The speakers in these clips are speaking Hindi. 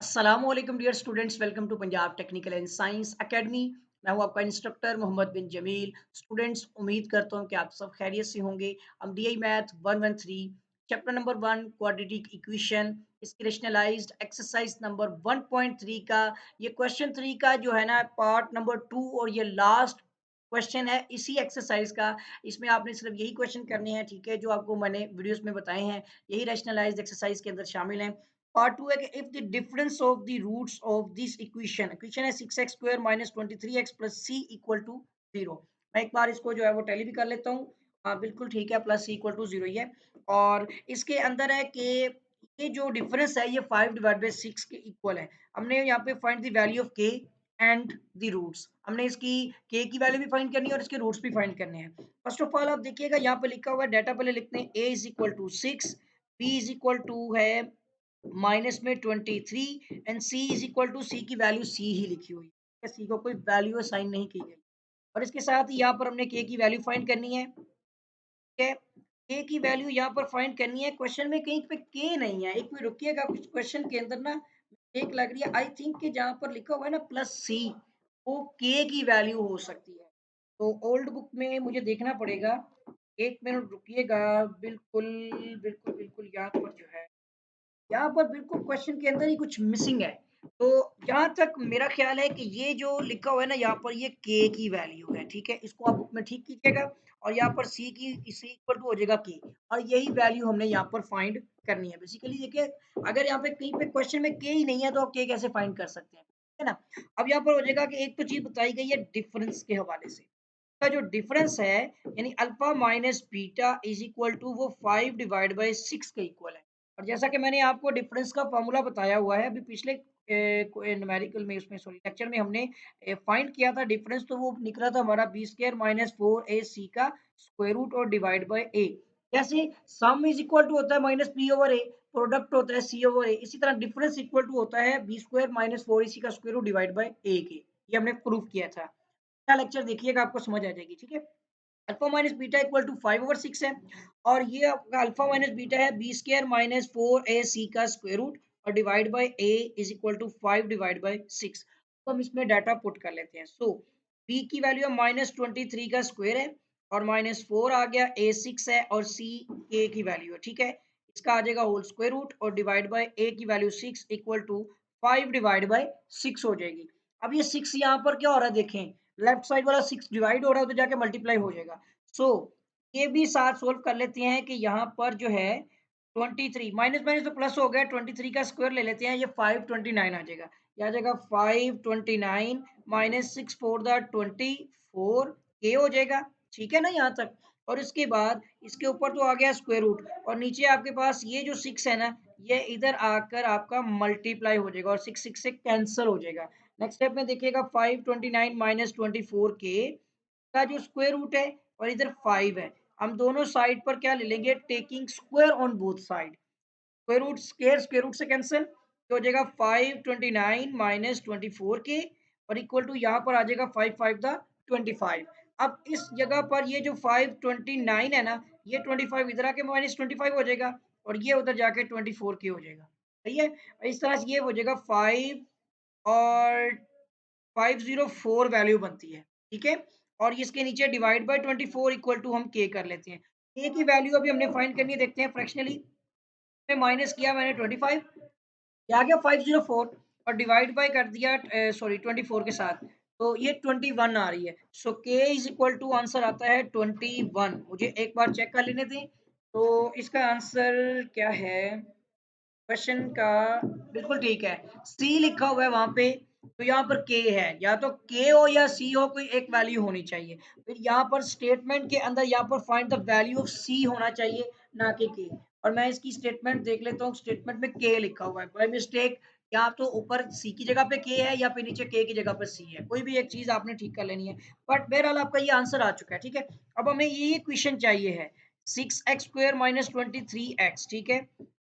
अस्सलामुअलैकुम dear students, welcome to Punjab Technical and Science Academy. मैं हूं आपका इंस्ट्रक्टर मोहम्मद बिन जमील। स्टूडेंट्स, उम्मीद करता हूं कि आप सब खैरियत से होंगे। हम DI math 113 chapter number 1 quadratic equation इसकी रेशनलाइज्ड एक्सरसाइज नंबर 1.3 का ये क्वेश्चन 3 का जो है ना पार्ट नंबर 2 और ये लास्ट क्वेश्चन है इसी एक्सरसाइज का। इसमें आपने सिर्फ यही क्वेश्चन करने हैं, ठीक है, जो आपको मैंने वीडियोस में बताए हैं, यही रेशनलाइज्ड एक्सरसाइज के अंदर शामिल हैं। पार्ट 2 है कि if the difference of the roots of this equation equation है 6x square minus 23x plus c equal to 0। मैं एक बार इसको जो है वो टैली भी कर लेता हूँ। हाँ बिल्कुल ठीक है, प्लस c इक्वल टू 0 ही है। और इसके अंदर है कि ये जो डिफरेंस है ये 5 डिवाइड बाई 6 के इक्वल है। हमने यहाँ पे find the value of k and the roots. हमने इसकी k की वैल्यू भी फाइंड करनी है और इसके रूट्स भी फाइंड करने हैं। फर्स्ट ऑफ ऑल आप देखिएगा यहाँ पे लिखा हुआ है, डाटा पहले लिखते हैं। a is equal to 6, b is equal to है माइनस में 23 and c is equal to c की वैल्यू c ही लिखी हुई है, c को कोई वैल्यू असाइन नहीं की गई। और इसके साथ ही यहाँ पर हमने k की वैल्यू फाइंड करनी है, ठीक है। k की वैल्यू यहाँ पर फाइंड करनी है। क्वेश्चन में कहीं पे k नहीं है, एक मिनट रुकिएगा, कुछ क्वेश्चन के अंदर ना एक लग रही है, आई थिंक कि जहाँ पर लिखा हुआ है ना प्लस c, वो k की वैल्यू हो सकती है। तो ओल्ड बुक में मुझे देखना पड़ेगा, एक मिनट रुकिएगा। बिल्कुल बिल्कुल बिल्कुल, यहाँ पर जो है, यहाँ पर बिल्कुल क्वेश्चन के अंदर ही कुछ मिसिंग है। तो जहाँ तक मेरा ख्याल है कि ये जो लिखा हुआ है ना यहाँ पर, ये के की वैल्यू है, ठीक है। इसको आप बुक में ठीक कीजिएगा और यहाँ पर सी की इसी इक्वल टू हो जाएगा के, और यही वैल्यू हमने यहाँ पर फाइंड करनी है। बेसिकली देखिए, अगर यहाँ पे कहीं पे क्वेश्चन में के ही नहीं है तो आप के कैसे फाइंड कर सकते हैं, है ना। अब यहाँ पर हो जाएगा कि एक तो चीज बताई गई है डिफरेंस के हवाले से, का जो डिफरेंस है यानी alpha minus beta is equal to वो 5 डिवाइड बाई 6 के इक्वल है। और जैसा कि मैंने आपको डिफरेंस का फॉर्मूला बताया हुआ है अभी पिछले न्यूमेरिकल में, उसमें सॉरी लेक्चर में हमने फाइंड किया था डिफरेंस, तो वो निकला था हमारा बी स्क्वायर माइनस 4ac का स्क्वायर रूट और डिवाइड बाय a। जैसे सम इज इक्वल टू होता है माइनस बी ओवर ए, प्रोडक्ट होता है सी ओवर ए, इसी तरह डिफरेंस इक्वल टू होता है बी स्क्वायर माइनस 4ac का square root divide by a के। ये हमने प्रूफ किया था। लेक्चर देखिएगा, आपको समझ आ जाएगी, ठीक है। Alpha minus beta equal to 5/6 है, और ये आपका अल्फा माइनस बीटा है बी स्क्वायर माइनस 4ac का स्क्वायर रूट और divide by a is equal to 5 divide by 6। तो हम इसमें डाटा पुट कर लेते हैं। सो b की वैल्यू है माइनस 23 का स्क्वायर है, और माइनस 4 आ गया, a 6 है, और c k की वैल्यू है, ठीक है। इसका आ जाएगा होल स्क्वायर रूट और डिवाइड बाय a की value 6 equal to 5 divide by 6 हो जाएगी। अब ये 6 यहाँ पर क्या हो रहा है देखें, लेफ्ट साइड वाला 6 डिवाइड हो रहा है तो जाके मल्टीप्लाई हो जाएगा। सो ये भी साथ सोल्व कर लेते हैं कि यहाँ पर जो है 23 माइनस माइनस तो प्लस हो गया, 23 का स्क्वायर ले लेते हैं, ये 529 आ जाएगा। ये आ जाएगा 529 माइनस 6 फोर द 24 के हो जाएगा, ठीक है ना यहाँ तक। और इसके बाद इसके ऊपर तो आ गया स्क्वायर रूट, और नीचे आपके पास ये जो 6 है ना, ये इधर आकर आपका मल्टीप्लाई हो जाएगा और 6 6 से कैंसिल हो जाएगा। नेक्स्ट स्टेप में देखिएगा 529 माइनस 24 के का जो स्क्वायर रूट है और इधर 5 है, हम दोनों साइड पर क्या ले लेंगे, taking square on both side. Square root square root से कैंसिल, तो हो जाएगा 529 माइनस 24 के, और इक्वल टू यहाँ पर आ जाएगा 5 5 द 25। अब इस जगह पर ये जो 529 है ना, ये 25 इधर आके माइनस 25 हो जाएगा, और ये उधर जाके 24 के हो जाएगा, सही है। इस तरह से ये हो जाएगा 5 और 504 वैल्यू बनती है, ठीक है। और इसके नीचे डिवाइड बाय 24 इक्वल टू हम के कर लेते हैं। के की वैल्यू अभी हमने फाइंड करनी है, देखते हैं फ्रैक्शनली में माइनस किया मैंने 25, ये आ गया 504, और डिवाइड बाय कर दिया सॉरी 24 के साथ, तो ये 21 आ रही है। सो के इज इक्वल टू आंसर आता है 21। मुझे एक बार चेक कर लेने दें, तो इसका आंसर क्या है क्वेश्चन का, बिल्कुल ठीक है, सी लिखा हुआ है वहां पे, तो यहाँ पर के है, या तो के हो या सी हो, कोई एक वैल्यू होनी चाहिए। फिर यहाँ पर स्टेटमेंट के अंदर यहाँ पर फाइंड द वैल्यू ऑफ सी होना चाहिए, ना कि के। और मैं इसकी स्टेटमेंट देख लेता हूँ, स्टेटमेंट में के लिखा हुआ है बाय मिस्टेक, या तो ऊपर सी की जगह पे के है या फिर नीचे के की जगह पर सी है, कोई भी एक चीज आपने ठीक कर लेनी है। बट बहरहाल आपका ये आंसर आ चुका है, ठीक है। अब हमें ये क्वेश्चन चाहिए है 6x² माइनस 23x, ठीक है।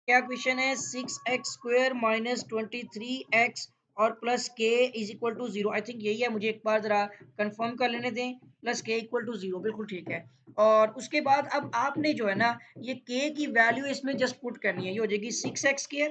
क्या क्वेश्चन है, 6x² माइनस 23x और plus K is equal to 0। I think यही है, मुझे एक बार जरा कंफर्म कर लेने दें। प्लस के इक्वल टू 0, बिल्कुल ठीक है। और उसके बाद अब आपने जो है ना, ये के की वैल्यू इसमें जस्ट पुट करनी है, ये हो जाएगी 6x²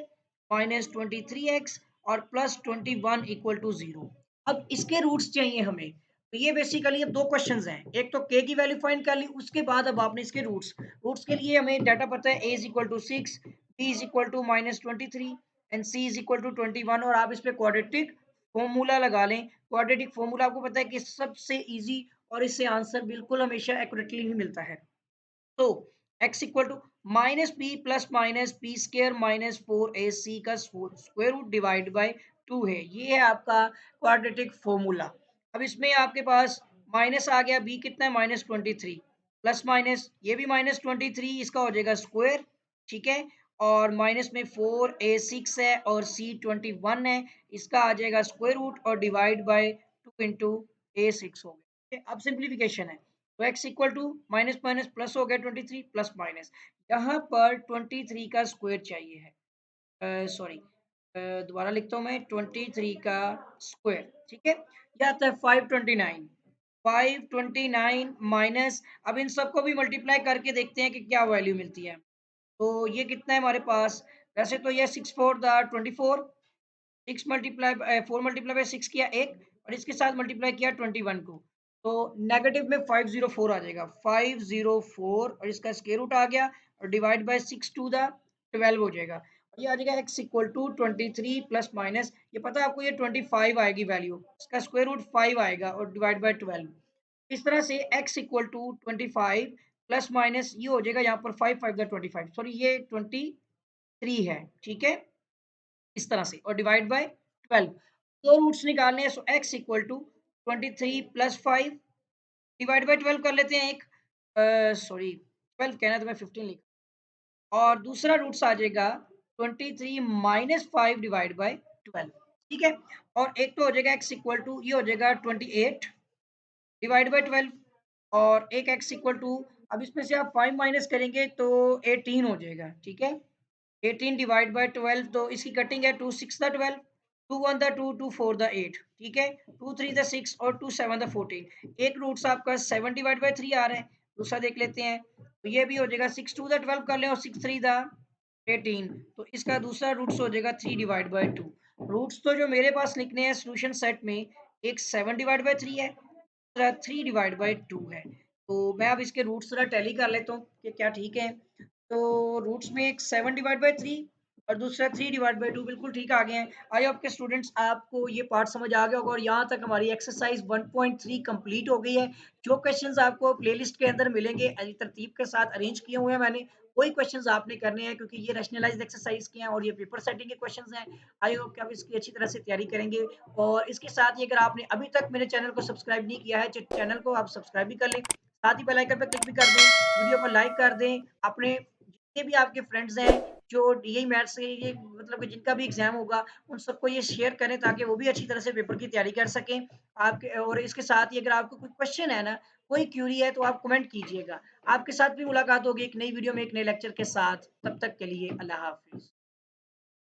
माइनस 23x और प्लस 21 इक्वल टू 0। अब इसके रूट्स चाहिए हमें। तो ये बेसिकली अब 2 क्वेश्चंस हैं। एक तो k की वैल्यू फाइंड कर ली, उसके बाद अब आपने इसके रूट्स के लिए हमें डाटा पता है a is equal to 6, b is equal to -23 and c is equal to 21 और आप इस पे क्वाड्रेटिक फ़ॉर्मूला लगा लें। क्वाड्रेटिक फ़ॉर्मूला आपको पता है कि सबसे ईज़ी और इससे आंसर बिल्कुल हमेशा एक्यूरेटली ही मिलता है। तो x equal to minus B plus minus B square minus 4ac का स्क्वायर रूट डिवाइड बाय 2 है। ये है आपका क्वाड्रेटिक फॉर्मूला। अब इसमें आपके पास माइनस आ गया, b कितना है -23 प्लस माइनस ये भी -23 इसका हो जाएगा स्क्वायर, ठीक है। और माइनस में 4a6 है और c21 है, इसका आ जाएगा स्क्वायर रूट और डिवाइड बाय 2 इंटू a6 हो गया। अब सिंप्लीफिकेशन है तो x equal to minus minus plus हो गया 23 प्लस माइनस। यहाँ पर 23 का स्क्वायर चाहिए है, सॉरी दोबारा लिखता हूँ मैं 23 का स्क्वायर, ठीक है। यह आता है 529। 529 माइनस, अब इन सबको भी मल्टीप्लाई करके देखते हैं कि क्या वैल्यू मिलती है। तो ये कितना है हमारे पास, वैसे तो ये 6 4 24, 6 मल्टीप्लाई 4 मल्टीप्लाई बाय 6 किया 1 और इसके साथ मल्टीप्लाई किया 21 को, तो नेगेटिव में 504 आ जाएगा, 504 और इसका स्क्वायर रूट आ गया और डिवाइड बाय 6 टू द 12 हो जाएगा। और ये आ जाएगा x equal to 23 plus minus, ये पता है आपको ये 25 आएगी वैल्यू, इसका स्क्वायर रूट 5 आएगा और डिवाइड बाय 12। इस तरह से x equal to 25 plus minus ये हो जाएगा, यहाँ पर 5 5 25, सॉरी ये 23 है, ठीक है, इस तरह से और डिवाइड बाय 12। दो रूट्स निकालने हैं, so x equal to 23 plus 5 divide by 12 कर लेते हैं। एक सॉरी 12 कहना तो मैं 15 लिखा, और दूसरा रूट्स आ जाएगा 23 माइनस 5 डिवाइड बाय 12, ठीक है। और एक तो हो जाएगा x इक्वल टू ये हो जाएगा 28 डिवाइड बाय 12 और एक x इक्वल टू, अब इसमें से आप 5 माइनस करेंगे तो 18 हो जाएगा, ठीक है। 18 डिवाइड बाय 12, तो इसकी कटिंग है 2 6 द 12, 2 1 द 2, 2 4 द 8, ठीक है, 2 3 द 6 और 2 7 द 14। एक रूट्स आपका 7 डिवाइड बाय 3 आ रहा है, दूसरा देख लेते हैं। तो ये भी हो जाएगा 6 2 द 12 कर लें और 6 3 द 18, तो इसका दूसरा रूट्स हो जाएगा 3 डिवाइड बाय 2। रूट्स तो जो मेरे पास लिखने हैं सॉल्यूशन सेट में, एक 7 डिवाइड बाय 3 है, दूसरा 3 डिवाइड बाय 2 है। तो मैं अब इसके रूट्स थोड़ा टैली कर लेता हूँ कि क्या ठीक है। तो रूट्स में एक 7 डिवाइड बाय 3 और दूसरा 3 डिवाइड बाय 2 बिल्कुल ठीक आ गए हैं। आई होप के स्टूडेंट्स आपको ये पार्ट समझ आ गया होगा और यहाँ तक हमारी एक्सरसाइज 1.3 कंप्लीट हो गई है। जो क्वेश्चंस आपको प्लेलिस्ट के अंदर मिलेंगे तरतीब के साथ अरेंज किए हुए हैं मैंने, वही क्वेश्चंस आपने करने हैं क्योंकि ये रैशनलाइज्ड एक्सरसाइज के हैं और ये पेपर सेटिंग के क्वेश्चंस हैं। आई होप कि आप इसकी अच्छी तरह से तैयारी करेंगे। और इसके साथ ही अगर आपने अभी तक मेरे चैनल को सब्सक्राइब नहीं किया है तो चैनल को आप सब्सक्राइब भी कर लें, साथ ही बेल आइकन पर क्लिक भी कर दें, वीडियो को लाइक कर दें। अपने जितने भी आपके फ्रेंड्स हैं जो यही मैथ्स से ये मतलब कि जिनका भी एग्जाम होगा उन सबको ये शेयर करें ताकि वो भी अच्छी तरह से पेपर की तैयारी कर सकें आपके। और इसके साथ ही अगर आपको कोई क्वेश्चन है ना, कोई क्यूरी है तो आप कमेंट कीजिएगा। आपके साथ भी मुलाकात होगी एक नई वीडियो में एक नए लेक्चर के साथ। तब तक के लिए अल्लाह हाफिज।